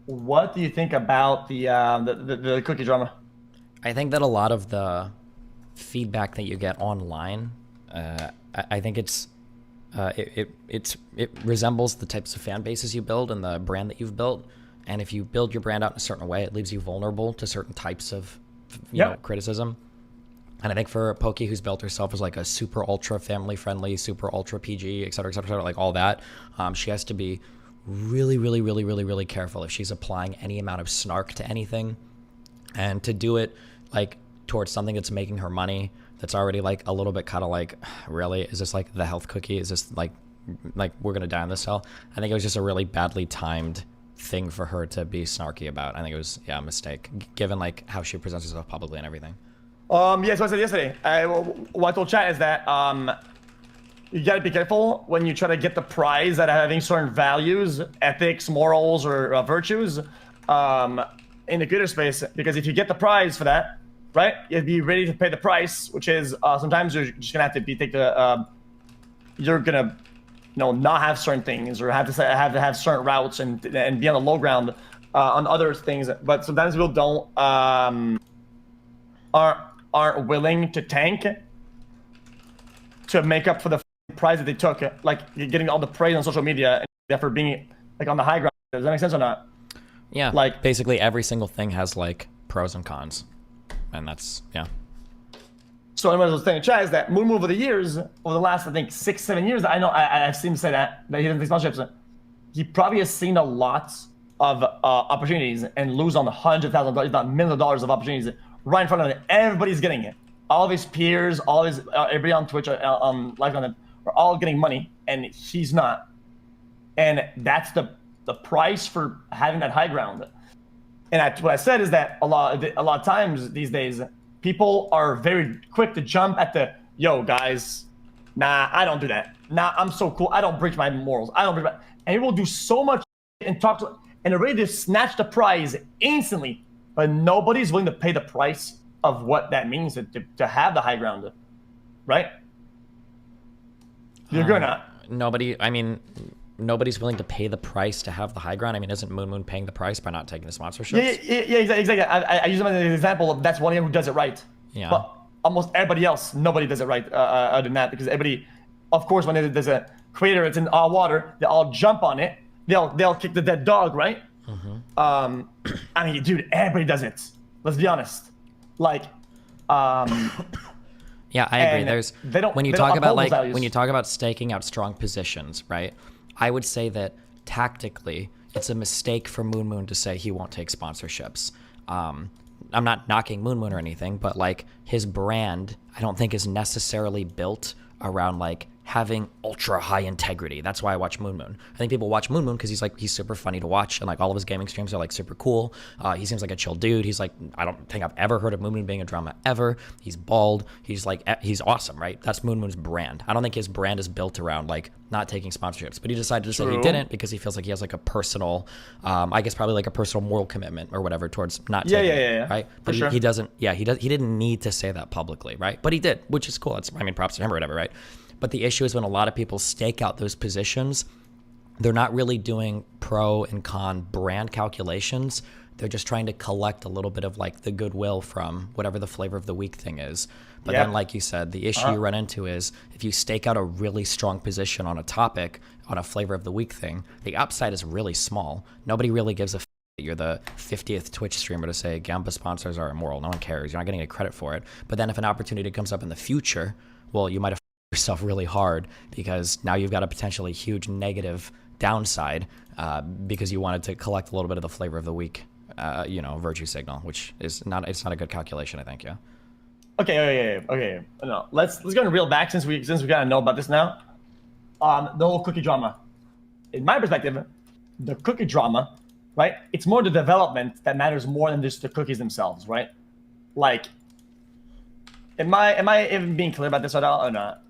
What do you think about the cookie drama? I think that a lot of the feedback that you get online, I think it resembles the types of fan bases you build and the brand that you've built. And if you build your brand out in a certain way, it leaves you vulnerable to certain types of Yep. criticism. And I think for Pokey, who's built herself as like a super ultra family friendly, super ultra PG, et cetera, like all that, she has to be really, really, really, really, really careful if she's applying any amount of snark to anything, and to do it like towards something that's making her money. That's already like a little bit kind of like, really, is this like the health cookie? Is this like we're gonna die on this hill? I think it was just a really badly timed thing for her to be snarky about. I think it was a mistake given like how she presents herself publicly and everything. Yes, what I said yesterday. What I told chat is that you gotta be careful when you try to get the prize at having certain values, ethics, morals, or virtues in the creator space. Because if you get the prize for that, right, you'd be ready to pay the price, which is sometimes you're just gonna have to be you're gonna not have certain things or have certain routes and be on the low ground on other things. But sometimes people don't aren't aren't willing to tank to make up for the prize that they took, like getting all the praise on social media and for being like on the high ground. Does that make sense or not? Yeah, Like, basically every single thing has like pros and cons, and that's so what I was saying in chat is that Moon over the years, over the last I think 6-7 years, I know I've seen him say that he doesn't take sponsorships. He probably has seen a lot of opportunities and lose on $100,000, if not millions of dollars of opportunities right in front of him. Everybody's getting it. All of his peers, all of his everybody on Twitch, on live content, are all getting money, and he's not. And that's the price for having that high ground. And what I said is that a lot of times these days, people are very quick to jump at the, yo, guys, nah, I don't do that. Nah, I'm so cool. I don't break my morals. I don't break my... And people do so much and talk to... And they're ready to snatch the prize instantly. But nobody's willing to pay the price of what that means to have the high ground. Right? You're good or not? Nobody's willing to pay the price to have the high ground. I mean, isn't Moon take the price by not taking the sponsorships? Yeah, exactly. I use him as an example of that's one of them who does it right. Yeah. But almost everybody else, nobody does it right other than that, because everybody, of course, when there's a creator, it's in all water, they all jump on it. They'll kick the dead dog, right? I mean, dude, everybody does it. Let's be honest. Like, yeah, I agree. There's when you talk about like values. when you talk about staking out strong positions, right? I would say that tactically, it's a mistake for Moon to say he won't take sponsorships. I'm not knocking Moon or anything, but like his brand, I don't think is necessarily built around like having ultra high integrity. That's why I watch Moon. I think people watch Moon because he's super funny to watch, and like all of his gaming streams are like super cool. He seems like a chill dude. He's like, I don't think I've ever heard of Moon being a drama ever. He's bald. He's awesome, right? That's Moon's brand. I don't think his brand is built around like not taking sponsorships, but he decided to say he didn't because he feels like he has like a personal, I guess probably like a personal moral commitment or whatever towards not taking it, right? But he doesn't. Yeah, he didn't need to say that publicly, right? But he did, which is cool. Props to him or whatever, right? But the issue is when a lot of people stake out those positions, they're not really doing pro and con brand calculations. They're just trying to collect a little bit of like the goodwill from whatever the flavor of the week thing is. But then, like you said, the issue you run into is if you stake out a really strong position on a topic, on a flavor of the week thing, the upside is really small. Nobody really gives a that you're the 50th Twitch streamer to say Gamba sponsors are immoral. No one cares. You're not getting any credit for it. But then if an opportunity comes up in the future, well, you might have yourself really hard because now you've got a potentially huge negative downside because you wanted to collect a little bit of the flavor of the week, virtue signal, which is not a good calculation, I think. Yeah. Okay. No, let's go and reel back since we kind of know about this now. The whole cookie drama. In my perspective, the cookie drama, right? It's more the development that matters more than just the cookies themselves, right? Like, am I even being clear about this at all or not?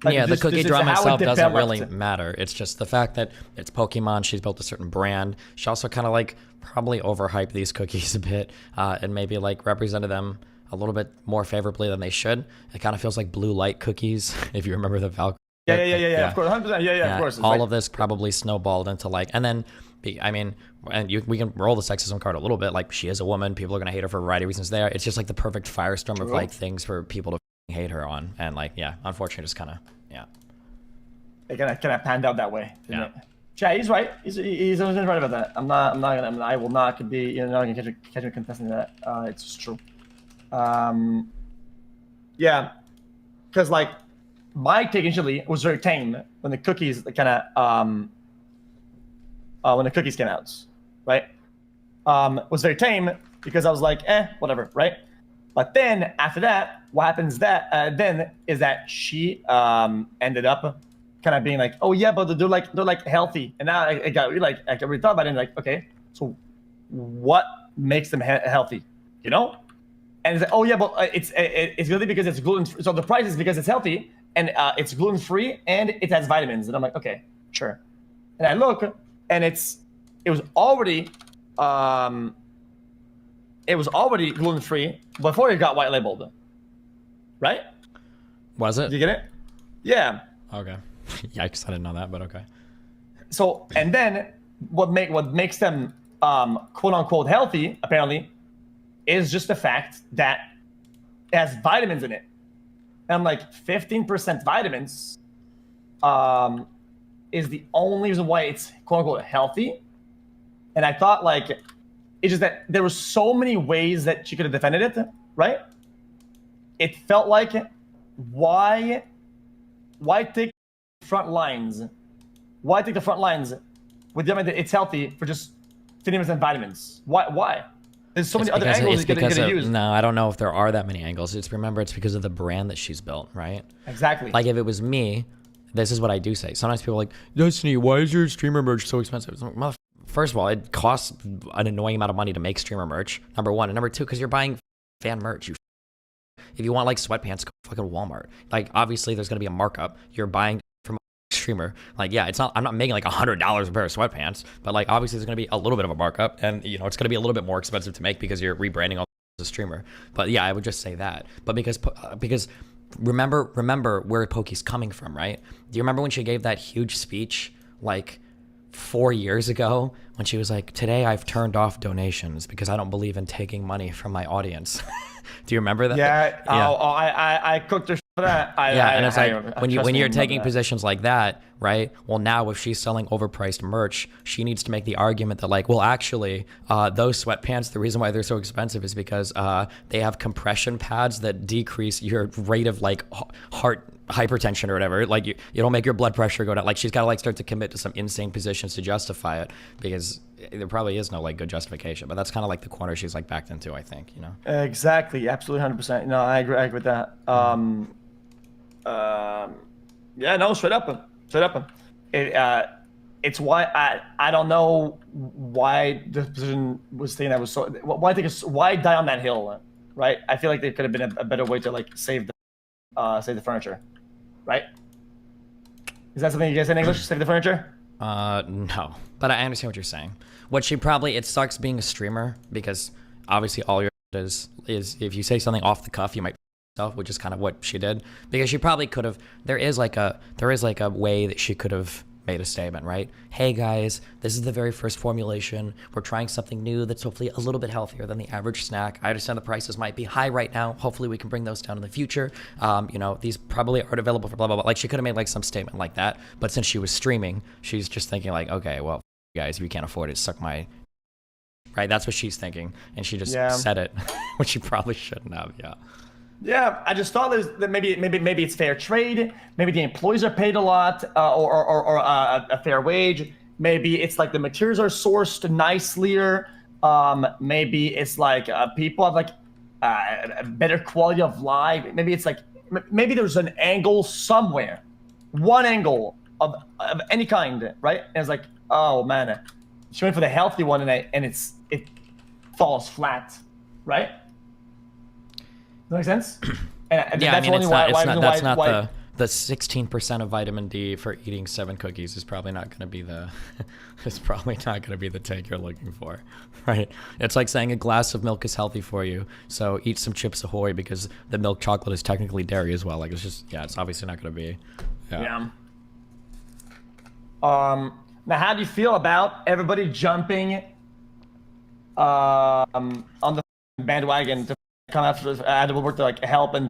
Like, yeah, the cookie drama itself doesn't really developed. matter. It's just the fact that it's Pokemon. She's built a certain brand. She also kind of like probably overhyped these cookies a bit and maybe like represented them a little bit more favorably than they should. It kind of feels like blue light cookies, if you remember the Valkyrie. Yeah, of course, 100%. Yeah, of course. All of this probably snowballed into like, and then I mean, and we can roll the sexism card a little bit. Like, she is a woman. People are going to hate her for a variety of reasons there. It's just like the perfect firestorm of like things for people to hate her on. And like, yeah, unfortunately, just kind of, yeah. It kind of panned out that way. Yeah. It? Yeah, he's right. He's right about that. I will not be, not gonna catch me contesting that. It's just true. Yeah, because like my take initially was very tame when the cookies when the cookies came out, right? Was very tame because I was like, whatever, right? But then after that, what happens then is that she ended up kind of being like, oh yeah, but they're like healthy, and now I got really I really thought about it and like, okay, so what makes them healthy, you know? And it's like, oh yeah, but it's healthy because it's gluten free. So the price is because it's healthy and it's gluten free and it has vitamins. And I'm like, okay, sure. And I look and it was already gluten free before it got white labeled, right? Was it? Did you get it? Yeah. Okay. Yikes! I didn't know that, but okay. So and then what makes them quote unquote healthy apparently is just the fact that it has vitamins in it. And I'm like, 15% vitamins is the only reason why it's quote unquote healthy. And I thought like, it's just that there were so many ways that she could have defended it, right? It felt like, why take front lines? Why take the front lines with the idea that it's healthy for just 15% vitamins? Why? There's so many other angles you could use. No, I don't know if there are that many angles. It's because of the brand that she's built, right? Exactly. Like if it was me, this is what I do say. Sometimes people are like, Destiny, why is your streamer merch so expensive? Like, first of all, it costs an annoying amount of money to make streamer merch, number one. And number two, because you're buying fan merch. If you want like sweatpants, go fucking Walmart. Like obviously there's gonna be a markup. You're buying from a streamer. Like yeah, I'm not making like $100 a pair of sweatpants, but like obviously there's gonna be a little bit of a markup, and it's gonna be a little bit more expensive to make because you're rebranding all as a streamer. But yeah, I would just say that. But because remember where Pokie's coming from, right? Do you remember when she gave that huge speech like 4 years ago when she was like, today I've turned off donations because I don't believe in taking money from my audience? Do you remember that? Yeah. I cooked her for that. And it's like when you're taking positions like that, right? Well, now if she's selling overpriced merch, she needs to make the argument that like, well, actually, those sweatpants, the reason why they're so expensive is because they have compression pads that decrease your rate of like heart hypertension or whatever. Like you don't make your blood pressure go down. Like she's got to like start to commit to some insane positions to justify it, because there probably is no like good justification. But that's kind of like the corner she's like backed into, I think, Exactly, absolutely, 100%. No, I agree with that. Yeah, no, straight up. It's why I don't know why the position was saying that was so. Why die on that hill, right? I feel like there could have been a better way to like save the furniture, right? Is that something you guys say in English? Save the furniture? No, but I understand what you're saying. It sucks being a streamer because obviously all your is if you say something off the cuff, you might yourself, which is kind of what she did, because she probably could have. There is like a way that she could have made a statement, right? Hey guys, this is the very first formulation. We're trying something new that's hopefully a little bit healthier than the average snack. I understand the prices might be high right now. Hopefully we can bring those down in the future. These probably aren't available for blah, blah, blah. Like she could have made like some statement like that. But since she was streaming, she's just thinking like, okay, well, guys, if you can't afford it, suck my... Right? That's what she's thinking. And she just said it, which she probably shouldn't have, Yeah, I just thought that maybe it's fair trade. Maybe the employees are paid a lot, or a fair wage. Maybe it's like the materials are sourced nicelier. Maybe it's like people have like a better quality of life. Maybe it's like maybe there's an angle somewhere, one angle of any kind, right? And it's like, oh man, she went for the healthy one, and it falls flat, right? Does that make sense? And yeah, that's I mean, that's not the 16% of vitamin D for eating 7 cookies is probably not going to be the take you're looking for, right? It's like saying a glass of milk is healthy for you, so eat some Chips Ahoy because the milk chocolate is technically dairy as well. Like it's just, it's obviously not going to be. Yeah. Now, how do you feel about everybody jumping on the bandwagon to come after the woodwork to like help and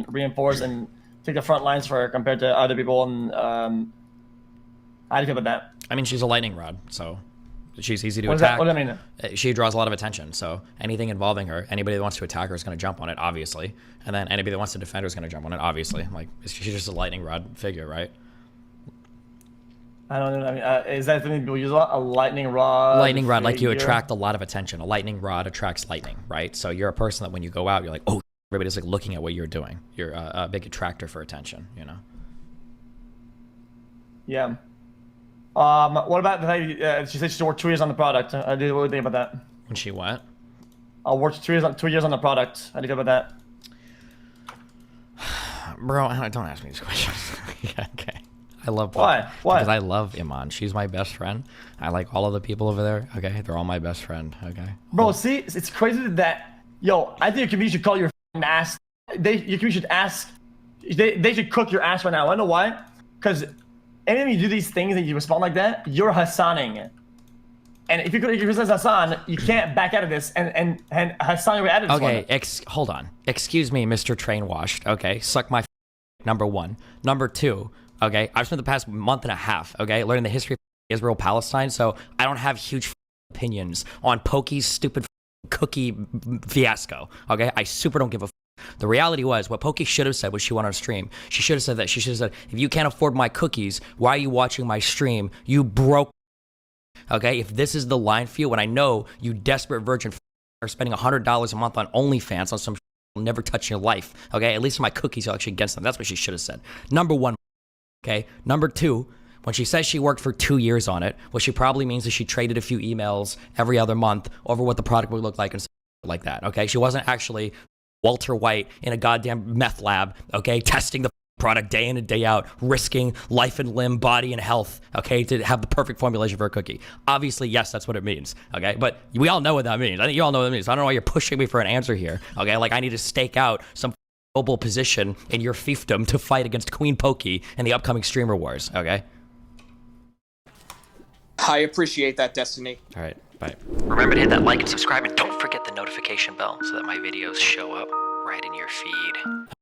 reinforce and take the front lines for her compared to other people? And how do you feel about that? I mean, she's a lightning rod, so she's easy to What attack. What does that mean? She draws a lot of attention, so anything involving her, anybody that wants to attack her is going to jump on it, obviously. And then anybody that wants to defend her is going to jump on it, obviously. Like, she's just a lightning rod figure, right? I don't know. I mean, is that something people use a lot? A lightning rod? Lightning rod, like you figure? attract a lot of attention. A lightning rod attracts lightning, right? So you're a person that when you go out, you're like, oh, everybody's like looking at what you're doing. You're a big attractor for attention, you know? Yeah. What about the fact she said she worked 2 years on the product? What do you think about that? When she what? I worked 2 years on the product. How do you feel about that? Bro, don't ask me these questions. Yeah, okay. I love Why? Why? Because I love Iman. She's my best friend. I like all of the people over there. Okay, they're all my best friend. Okay. Bro, see, it's crazy that I think your community should call your ass. Your community should ask. They should cook your ass right now. I know why? Because anytime you do these things and you respond like that, you're Hassaning. And if you criticize Hassan, you can't back out of this and Hassan will out of this. Okay, hold on. Excuse me, Mr. Train Washed. Okay, suck my number one. Number two. Okay, I've spent the past month and a half, okay, learning the history of Israel-Palestine, so I don't have huge opinions on Pokie's stupid cookie fiasco, okay? I super don't give a The reality was, what Pokie should have said when she went on stream, she should have said that. She should have said, if you can't afford my cookies, why are you watching my stream? You broke. Okay, if this is the line for you, when I know you desperate virgin are spending $100 a month on OnlyFans on some you'll never touch in your life, okay? At least my cookies are actually against them. That's what she should have said. Number one. Okay, number two, when she says she worked for 2 years on it, what she probably means is she traded a few emails every other month over what the product would look like and stuff like that, okay? She wasn't actually Walter White in a goddamn meth lab, okay, testing the product day in and day out, risking life and limb, body and health, okay, to have the perfect formulation for a cookie. Obviously, yes, that's what it means, okay? But we all know what that means. I think you all know what it means. I don't know why you're pushing me for an answer here, okay? Like, I need to stake out some noble position in your fiefdom to fight against Queen Pokie in the upcoming streamer wars, okay? I appreciate that, Destiny. All right, bye. Remember to hit that like and subscribe, and don't forget the notification bell so that my videos show up right in your feed.